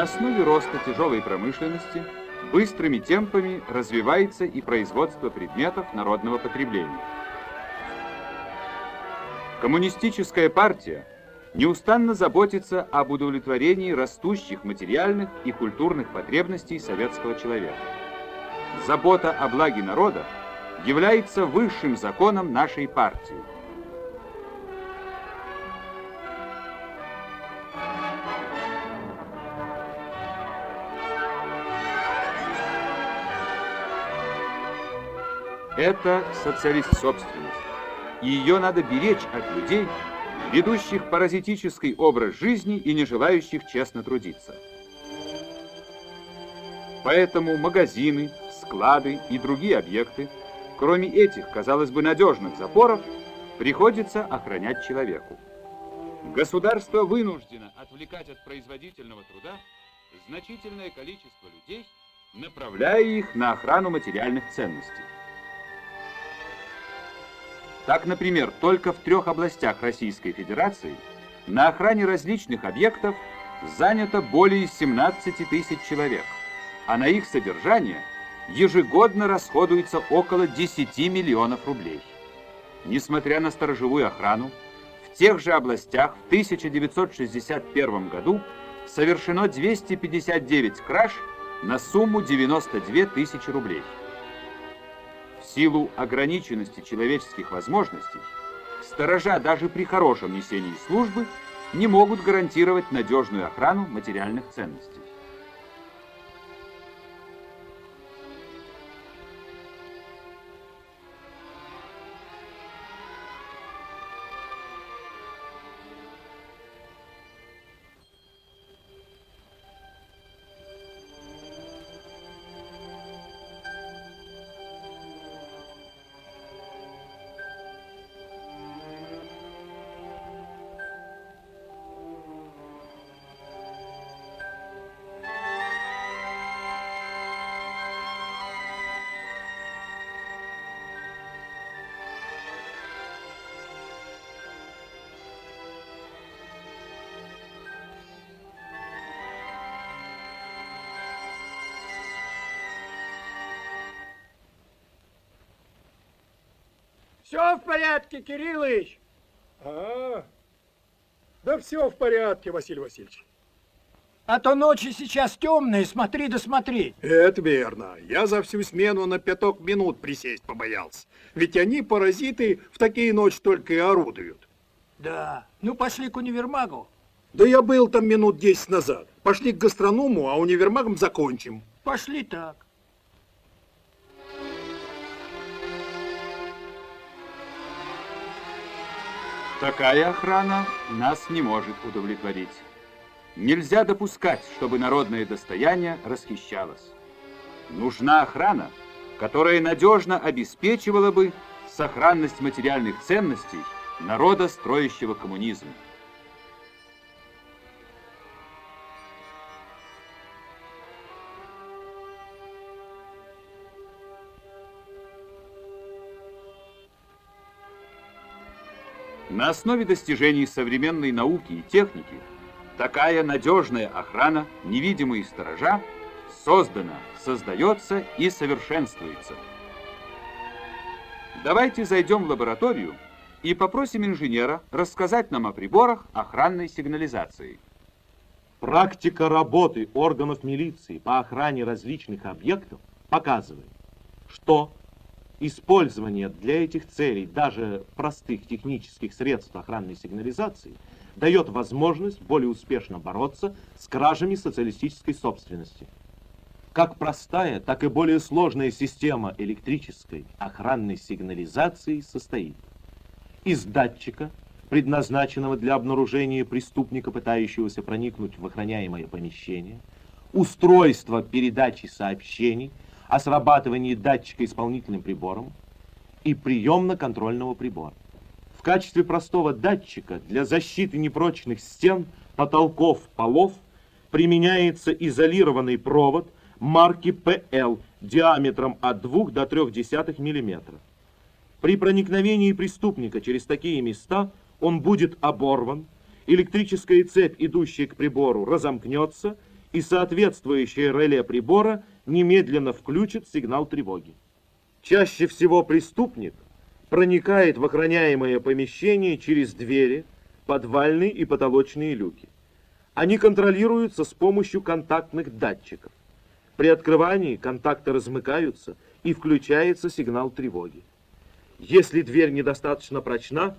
основе роста тяжелой промышленности быстрыми темпами развивается и производство предметов народного потребления. Коммунистическая партия неустанно заботится об удовлетворении растущих материальных и культурных потребностей советского человека. Забота о благе народа является высшим законом нашей партии. Это социалист-собственность, и ее надо беречь от людей, ведущих паразитический образ жизни и не желающих честно трудиться. Поэтому магазины, склады и другие объекты, кроме этих, казалось бы, надежных запоров, приходится охранять человеку. Государство вынуждено отвлекать от производительного труда значительное количество людей, направляя их на охрану материальных ценностей. Так, например, только в 3 областях Российской Федерации на охране различных объектов занято более 17 тысяч человек, а на их содержание ежегодно расходуется около 10 миллионов рублей. Несмотря на сторожевую охрану, в тех же областях в 1961 году совершено 259 краж на сумму 92 тысячи рублей. В силу ограниченности человеческих возможностей, сторожа даже при хорошем несении службы не могут гарантировать надежную охрану материальных ценностей. Все в порядке, Кириллыч? Да все в порядке, Василий Васильевич. А то ночи сейчас темные, смотри да смотри. Это верно. Я за всю смену на 5 минут присесть побоялся. Ведь они, паразиты, в такие ночи только и орудуют. Да, ну пошли к универмагу. Да я был там минут 10 назад. Пошли к гастроному, а универмагом закончим. Пошли так. Такая охрана нас не может удовлетворить. Нельзя допускать, чтобы народное достояние расхищалось. Нужна охрана, которая надежно обеспечивала бы сохранность материальных ценностей народа, строящего коммунизм. На основе достижений современной науки и техники такая надежная охрана, невидимые сторожа, создана, создается и совершенствуется. Давайте зайдем в лабораторию и попросим инженера рассказать нам о приборах охранной сигнализации. Практика работы органов милиции по охране различных объектов показывает, что использование для этих целей даже простых технических средств охранной сигнализации дает возможность более успешно бороться с кражами социалистической собственности. Как простая, так и более сложная система электрической охранной сигнализации состоит из датчика, предназначенного для обнаружения преступника, пытающегося проникнуть в охраняемое помещение, устройства передачи сообщений о срабатывании датчика исполнительным прибором и приемно-контрольного прибора. В качестве простого датчика для защиты непрочных стен, потолков, полов применяется изолированный провод марки ПЛ диаметром от 2 до 0,3 мм. При проникновении преступника через такие места он будет оборван, электрическая цепь, идущая к прибору, разомкнется, и соответствующее реле прибора немедленно включит сигнал тревоги. Чаще всего преступник проникает в охраняемое помещение через двери, подвальные и потолочные люки. Они контролируются с помощью контактных датчиков. При открывании контакты размыкаются и включается сигнал тревоги. Если дверь недостаточно прочна,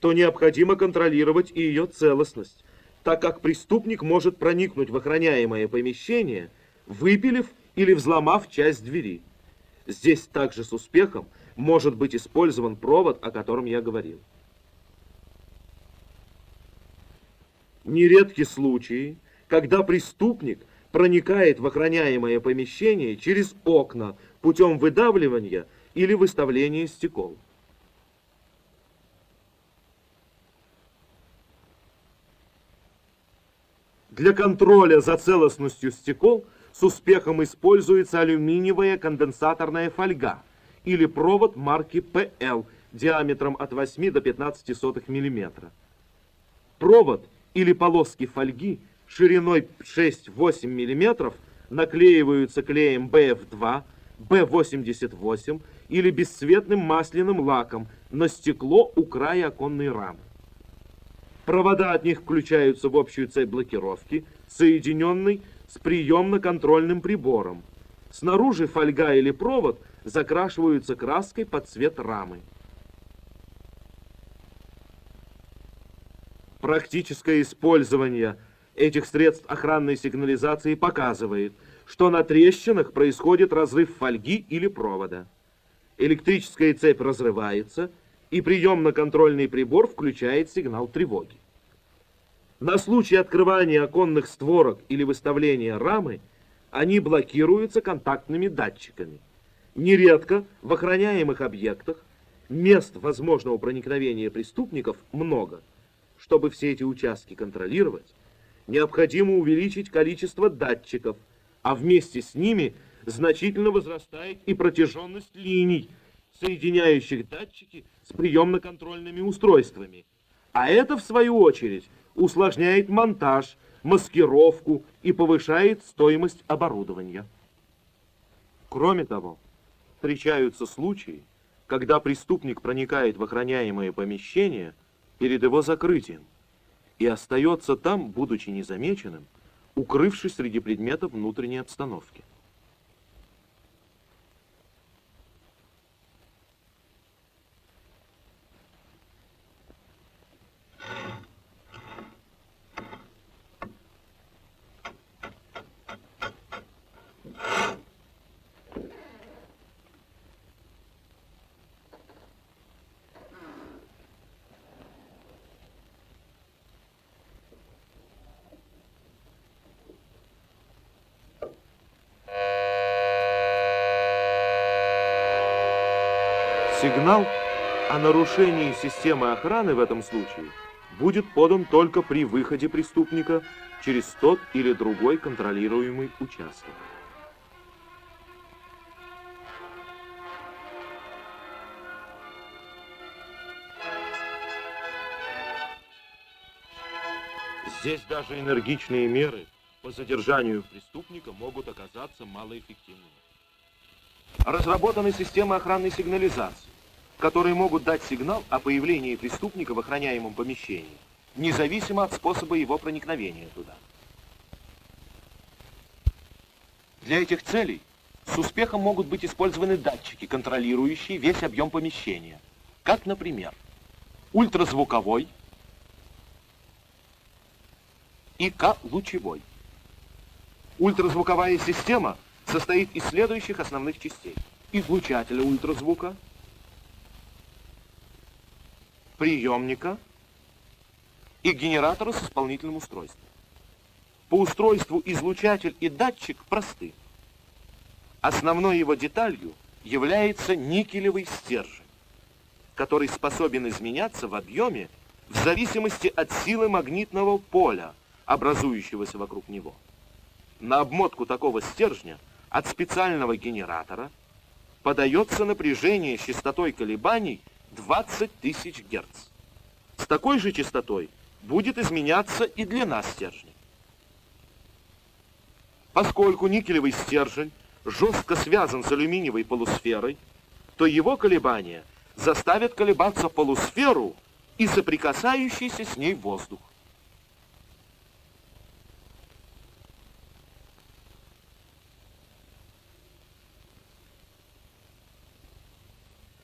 то необходимо контролировать и ее целостность, так как преступник может проникнуть в охраняемое помещение, выпилив или взломав часть двери. Здесь также с успехом может быть использован провод, о котором я говорил. Нередки случаи, когда преступник проникает в охраняемое помещение через окна путем выдавливания или выставления стекол. Для контроля за целостностью стекол с успехом используется алюминиевая конденсаторная фольга или провод марки PL диаметром от 8 до 0,15 мм. Провод или полоски фольги шириной 6-8 мм наклеиваются клеем BF2, B88 или бесцветным масляным лаком на стекло у края оконной рамы. Провода от них включаются в общую цепь блокировки, соединенной с приемно-контрольным прибором. Снаружи фольга или провод закрашиваются краской под цвет рамы. Практическое использование этих средств охранной сигнализации показывает, что на трещинах происходит разрыв фольги или провода. Электрическая цепь разрывается, и приемно-контрольный прибор включает сигнал тревоги. На случай открывания оконных створок или выставления рамы они блокируются контактными датчиками. Нередко в охраняемых объектах мест возможного проникновения преступников много. Чтобы все эти участки контролировать, необходимо увеличить количество датчиков, а вместе с ними значительно возрастает и протяженность линий, соединяющих датчики с приемно-контрольными устройствами. А это, в свою очередь, усложняет монтаж, маскировку и повышает стоимость оборудования. Кроме того, встречаются случаи, когда преступник проникает в охраняемое помещение перед его закрытием и остается там, будучи незамеченным, укрывшись среди предметов внутренней обстановки. Сигнал о нарушении системы охраны в этом случае будет подан только при выходе преступника через тот или другой контролируемый участок. Здесь даже энергичные меры по задержанию преступника могут оказаться малоэффективными. Разработаны системы охранной сигнализации, которые могут дать сигнал о появлении преступника в охраняемом помещении, независимо от способа его проникновения туда. Для этих целей с успехом могут быть использованы датчики, контролирующие весь объем помещения, как, например, ультразвуковой и К-лучевой. Ультразвуковая система состоит из следующих основных частей: излучателя ультразвука, приемника и генератора с исполнительным устройством. По устройству излучатель и датчик просты. Основной его деталью является никелевый стержень, который способен изменяться в объеме в зависимости от силы магнитного поля, образующегося вокруг него. На обмотку такого стержня от специального генератора подается напряжение с частотой колебаний 20 тысяч Гц. С такой же частотой будет изменяться и длина стержня. Поскольку никелевый стержень жестко связан с алюминиевой полусферой, то его колебания заставят колебаться полусферу и соприкасающийся с ней воздух.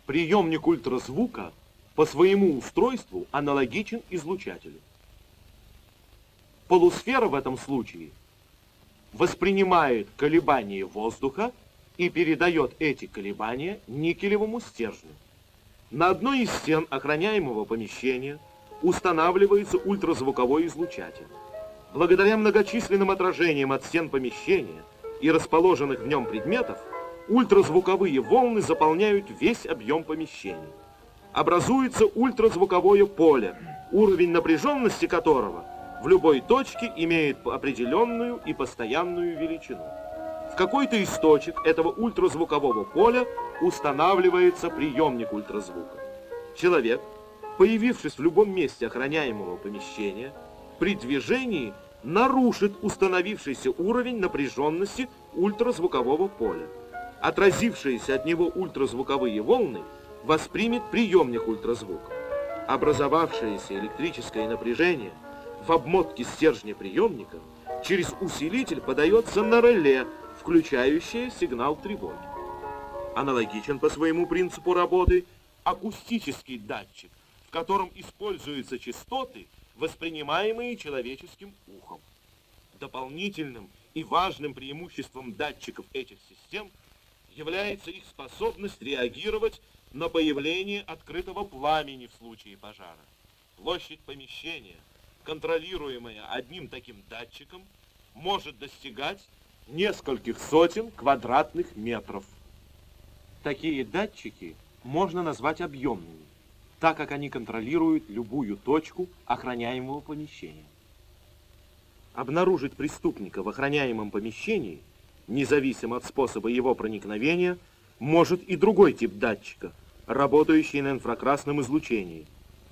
Приемник ультразвука по своему устройству аналогичен излучателю. Полусфера в этом случае воспринимает колебания воздуха и передает эти колебания никелевому стержню. На одной из стен охраняемого помещения устанавливается ультразвуковой излучатель. Благодаря многочисленным отражениям от стен помещения и расположенных в нем предметов, ультразвуковые волны заполняют весь объем помещения. Образуется ультразвуковое поле, уровень напряженности которого в любой точке имеет определенную и постоянную величину. В какой-то из точек этого ультразвукового поля устанавливается приемник ультразвука. Человек, появившись в любом месте охраняемого помещения, при движении нарушит установившийся уровень напряженности ультразвукового поля. Отразившиеся от него ультразвуковые волны воспримет приемник ультразвука. Образовавшееся электрическое напряжение в обмотке стержня приемника через усилитель подается на реле, включающее сигнал тревоги. Аналогичен по своему принципу работы акустический датчик, в котором используются частоты, воспринимаемые человеческим ухом. Дополнительным и важным преимуществом датчиков этих систем является их способность реагировать на появление открытого пламени в случае пожара. Площадь помещения, контролируемая одним таким датчиком, может достигать нескольких сотен квадратных метров. Такие датчики можно назвать объемными, так как они контролируют любую точку охраняемого помещения. Обнаружить преступника в охраняемом помещении, независимо от способа его проникновения, может и другой тип датчика, работающий на инфракрасном излучении,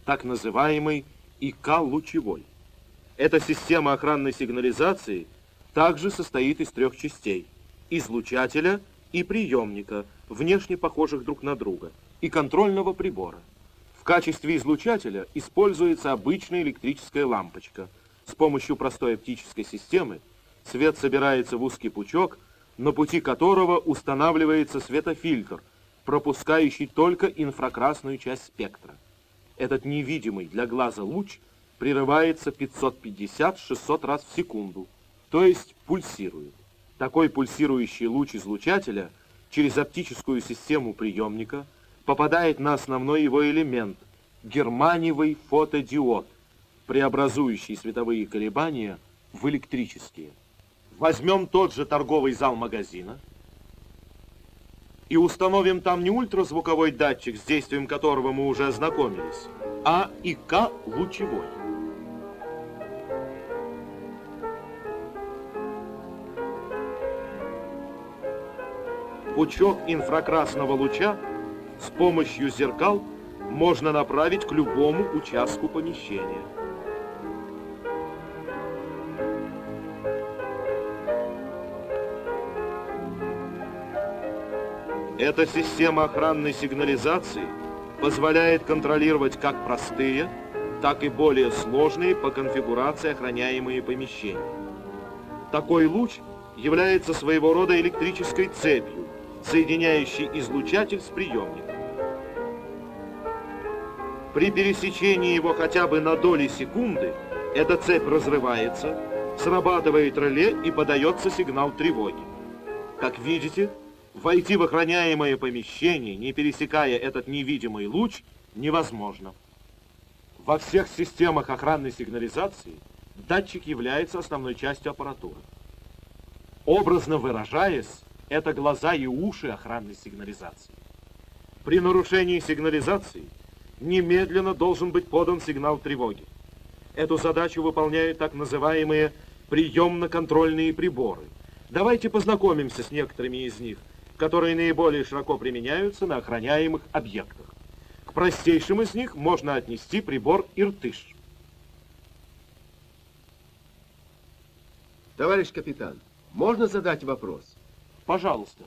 так называемый ИК-лучевой. Эта система охранной сигнализации также состоит из трех частей – излучателя и приемника, внешне похожих друг на друга, и контрольного прибора. В качестве излучателя используется обычная электрическая лампочка. С помощью простой оптической системы свет собирается в узкий пучок, на пути которого устанавливается светофильтр, пропускающий только инфракрасную часть спектра. Этот невидимый для глаза луч прерывается 550-600 раз в секунду, то есть пульсирует. Такой пульсирующий луч излучателя через оптическую систему приемника попадает на основной его элемент – германиевый фотодиод, преобразующий световые колебания в электрические. Возьмем тот же торговый зал магазина и установим там не ультразвуковой датчик, с действием которого мы уже ознакомились, а ИК-лучевой. Пучок инфракрасного луча с помощью зеркал можно направить к любому участку помещения. Эта система охранной сигнализации позволяет контролировать как простые, так и более сложные по конфигурации охраняемые помещения. Такой луч является своего рода электрической цепью, соединяющей излучатель с приемником. При пересечении его хотя бы на доли секунды эта цепь разрывается, срабатывает реле и подается сигнал тревоги. Как видите, войти в охраняемое помещение, не пересекая этот невидимый луч, невозможно. Во всех системах охранной сигнализации датчик является основной частью аппаратуры. Образно выражаясь, это глаза и уши охранной сигнализации. При нарушении сигнализации немедленно должен быть подан сигнал тревоги. Эту задачу выполняют так называемые приемно-контрольные приборы. Давайте познакомимся с некоторыми из них, которые наиболее широко применяются на охраняемых объектах. К простейшим из них можно отнести прибор Иртыш. Товарищ капитан, Можно задать вопрос? Пожалуйста.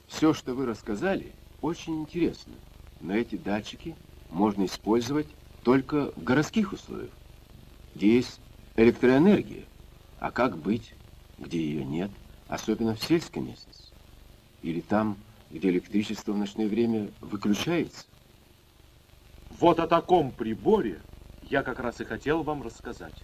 Все, что вы рассказали, очень интересно. Но эти датчики можно использовать только в городских условиях, где есть электроэнергия. А как быть, где ее нет, особенно в сельской местности? Или там, где электричество в ночное время выключается? Вот о таком приборе я как раз и хотел вам рассказать.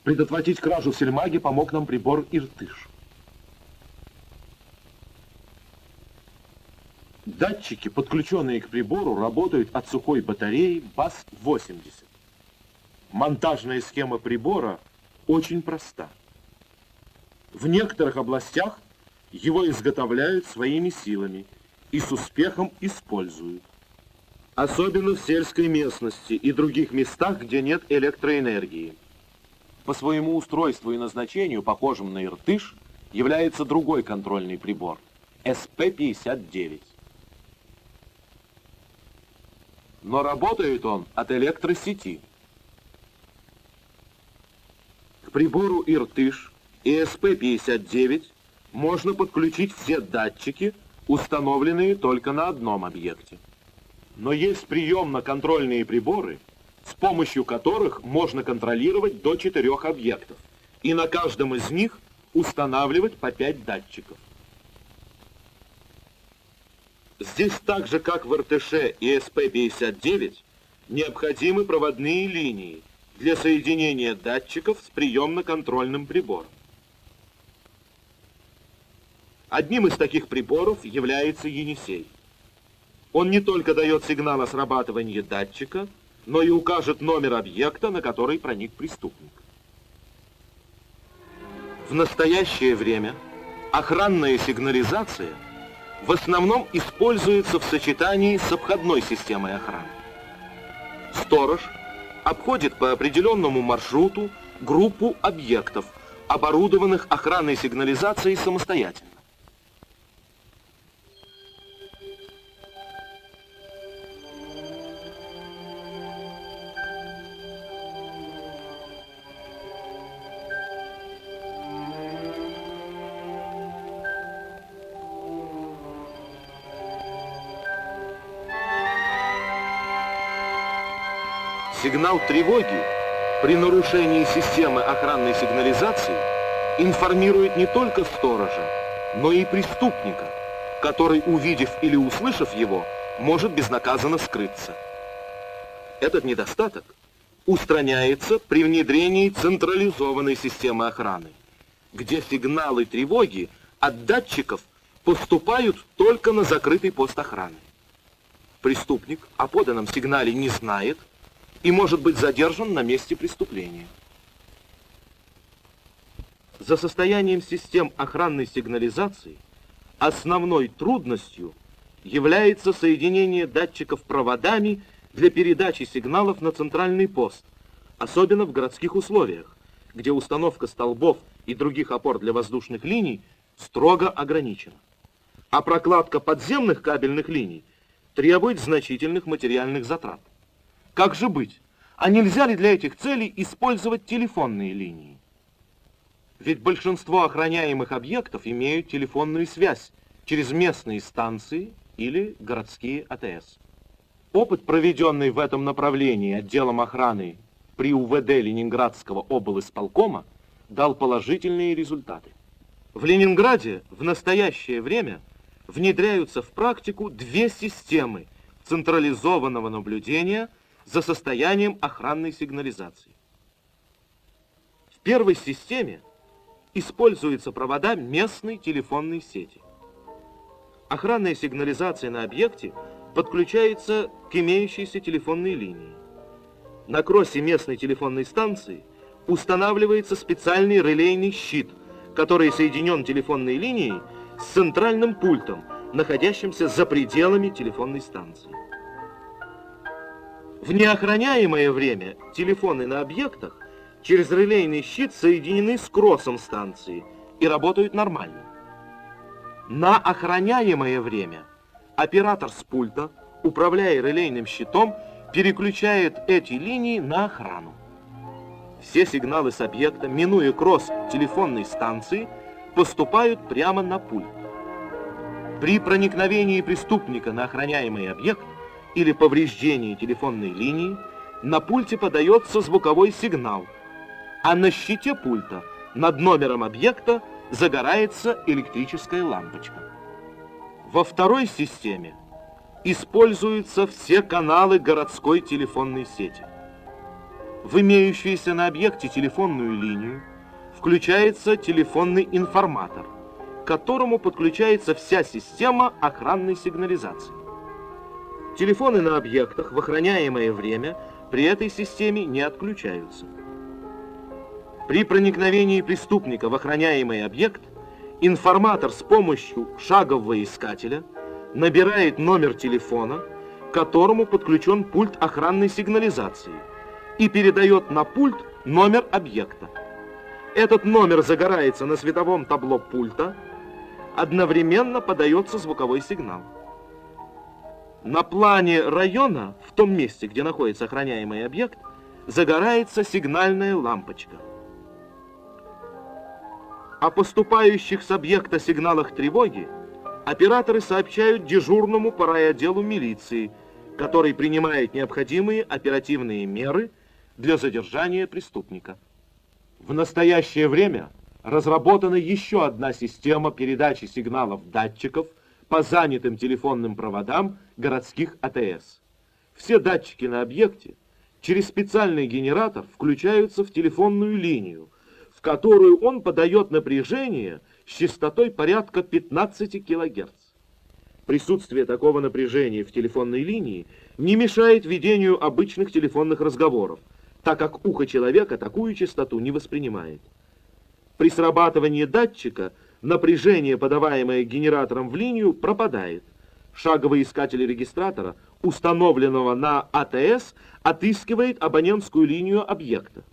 Предотвратить кражу в сельмаге помог нам прибор Иртыш. Датчики, подключенные к прибору, работают от сухой батареи БАС-80. Монтажная схема прибора очень проста. В некоторых областях его изготовляют своими силами и с успехом используют. Особенно в сельской местности и других местах, где нет электроэнергии. По своему устройству и назначению, похожим на Иртыш, является другой контрольный прибор – СП-59. Но работает он от электросети. К прибору Иртыш и СП-59 можно подключить все датчики, установленные только на одном объекте. Но есть приемно-контрольные приборы, с помощью которых можно контролировать до 4 объектов, и на каждом из них устанавливать по 5 датчиков. Здесь так же, как в РТШ и СП-59, необходимы проводные линии для соединения датчиков с приемно-контрольным прибором. Одним из таких приборов является Енисей. Он не только дает сигнал о срабатывании датчика, но и укажет номер объекта, на который проник преступник. В настоящее время охранная сигнализация в основном используется в сочетании с обходной системой охраны. Сторож обходит по определенному маршруту группу объектов, оборудованных охранной сигнализацией самостоятельно. Сигнал тревоги при нарушении системы охранной сигнализации информирует не только сторожа, но и преступника, который, увидев или услышав его, может безнаказанно скрыться. Этот недостаток устраняется при внедрении централизованной системы охраны, где сигналы тревоги от датчиков поступают только на закрытый пост охраны. Преступник о поданном сигнале не знает и может быть задержан на месте преступления. За состоянием систем охранной сигнализации основной трудностью является соединение датчиков проводами для передачи сигналов на центральный пост, особенно в городских условиях, где установка столбов и других опор для воздушных линий строго ограничена. А прокладка подземных кабельных линий требует значительных материальных затрат. Как же быть? А нельзя ли для этих целей использовать телефонные линии? Ведь большинство охраняемых объектов имеют телефонную связь через местные станции или городские АТС. Опыт, проведенный в этом направлении отделом охраны при УВД Ленинградского облисполкома, дал положительные результаты. В Ленинграде в настоящее время внедряются в практику две системы централизованного наблюдения за состоянием охранной сигнализации. В первой системе используются провода местной телефонной сети. Охранная сигнализация на объекте подключается к имеющейся телефонной линии. На кроссе местной телефонной станции устанавливается специальный релейный щит, который соединен телефонной линией с центральным пультом, находящимся за пределами телефонной станции. В неохраняемое время телефоны на объектах через релейный щит соединены с кроссом станции и работают нормально. На охраняемое время оператор с пульта, управляя релейным щитом, переключает эти линии на охрану. Все сигналы с объекта, минуя кросс телефонной станции, поступают прямо на пульт. При проникновении преступника на охраняемый объект или повреждении телефонной линии на пульте подается звуковой сигнал, а на щите пульта над номером объекта загорается электрическая лампочка. Во второй системе используются все каналы городской телефонной сети. В имеющуюся на объекте телефонную линию включается телефонный информатор, к которому подключается вся система охранной сигнализации. Телефоны на объектах в охраняемое время при этой системе не отключаются. При проникновении преступника в охраняемый объект информатор с помощью шагового искателя набирает номер телефона, к которому подключен пульт охранной сигнализации, и передает на пульт номер объекта. Этот номер загорается на световом табло пульта, одновременно подается звуковой сигнал. На плане района, в том месте, где находится охраняемый объект, загорается сигнальная лампочка. О поступающих с объекта сигналах тревоги операторы сообщают дежурному по райотделу милиции, который принимает необходимые оперативные меры для задержания преступника. В настоящее время разработана еще одна система передачи сигналов датчиков по занятым телефонным проводам городских АТС. Все датчики на объекте через специальный генератор включаются в телефонную линию, в которую он подает напряжение с частотой порядка 15 кГц. Присутствие такого напряжения в телефонной линии не мешает ведению обычных телефонных разговоров, так как ухо человека такую частоту не воспринимает. При срабатывании датчика напряжение, подаваемое генератором в линию, пропадает. Шаговый искатель регистратора, установленного на АТС, отыскивает абонентскую линию объекта.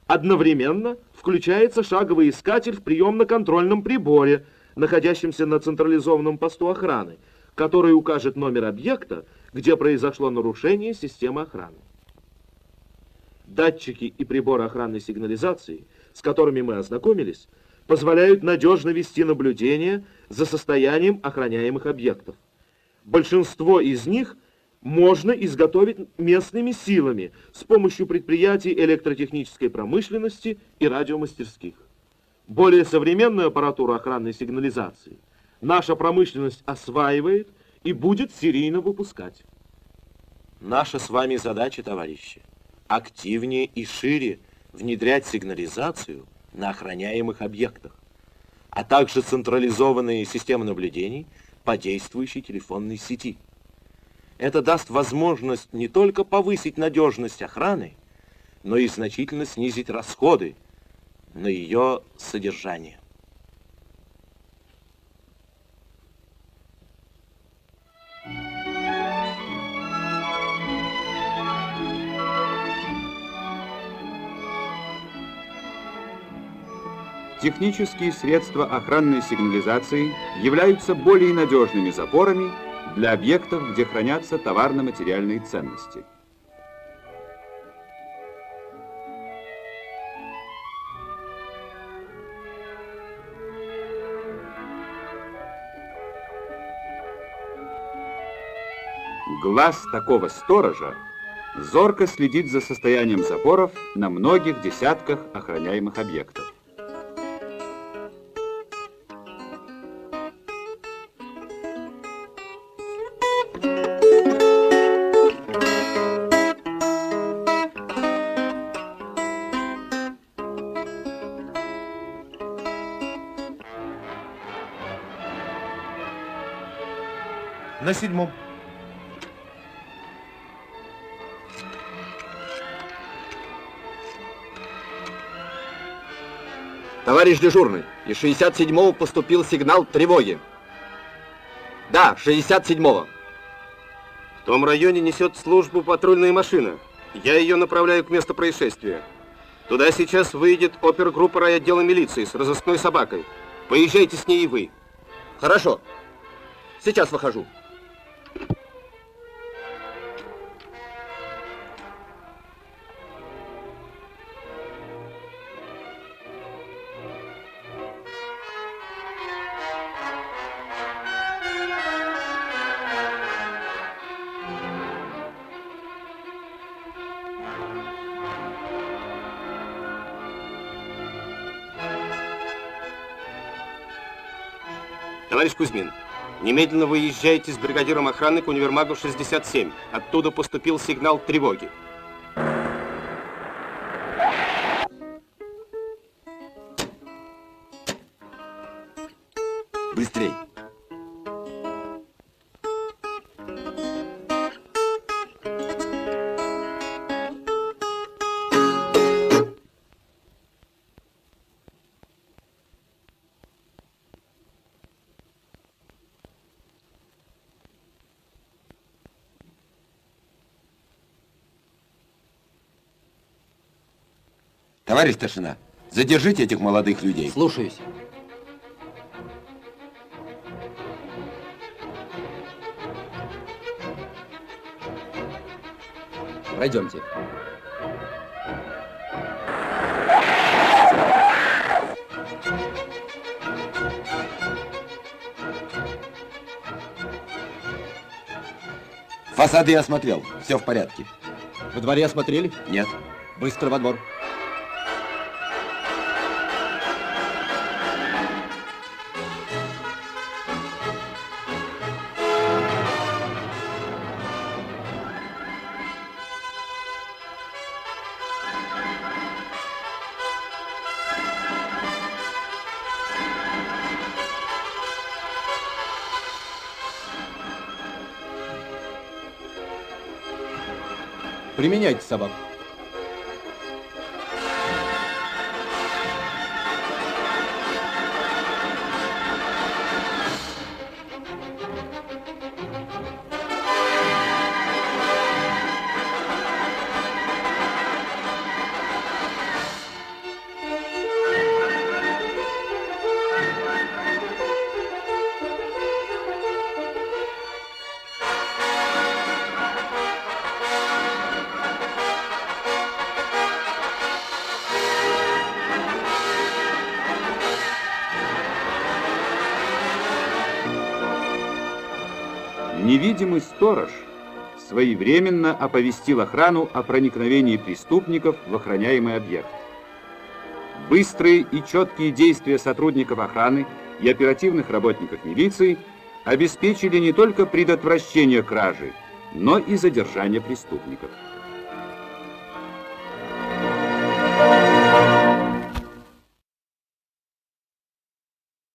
Одновременно включается шаговый искатель в приемно-контрольном приборе, находящемся на централизованном посту охраны, который укажет номер объекта, где произошло нарушение системы охраны. Датчики и приборы охранной сигнализации, с которыми мы ознакомились, позволяют надежно вести наблюдение за состоянием охраняемых объектов. Большинство из них можно изготовить местными силами с помощью предприятий электротехнической промышленности и радиомастерских. Более современную аппаратуру охранной сигнализации наша промышленность осваивает и будет серийно выпускать. Наша с вами задача, товарищи, активнее и шире внедрять сигнализацию на охраняемых объектах, а также централизованные системы наблюдений по действующей телефонной сети. Это даст возможность не только повысить надежность охраны, но и значительно снизить расходы на ее содержание. Технические средства охранной сигнализации являются более надежными запорами для объектов, где хранятся товарно-материальные ценности. Глаз такого сторожа зорко следит за состоянием запоров на многих десятках охраняемых объектов. На 7-м. Товарищ дежурный, из 67-го поступил сигнал тревоги. Да, 67-го. В том районе несет службу патрульная машина. Я ее направляю к месту происшествия. Туда сейчас выйдет опергруппа райотдела милиции с разыскной собакой. Поезжайте с ней и вы. Хорошо. Сейчас выхожу. Товарищ Кузьмин, немедленно выезжайте с бригадиром охраны к универмагу 67. Оттуда поступил сигнал тревоги. Быстрей. Товарищ старшина, задержите этих молодых людей. Слушаюсь. Пройдемте. Фасады я осмотрел, все в порядке. Во дворе осмотрели? Нет. Быстро во двор. Применяйте собак. Невидимый сторож своевременно оповестил охрану о проникновении преступников в охраняемый объект. Быстрые и четкие действия сотрудников охраны и оперативных работников милиции обеспечили не только предотвращение кражи, но и задержание преступников.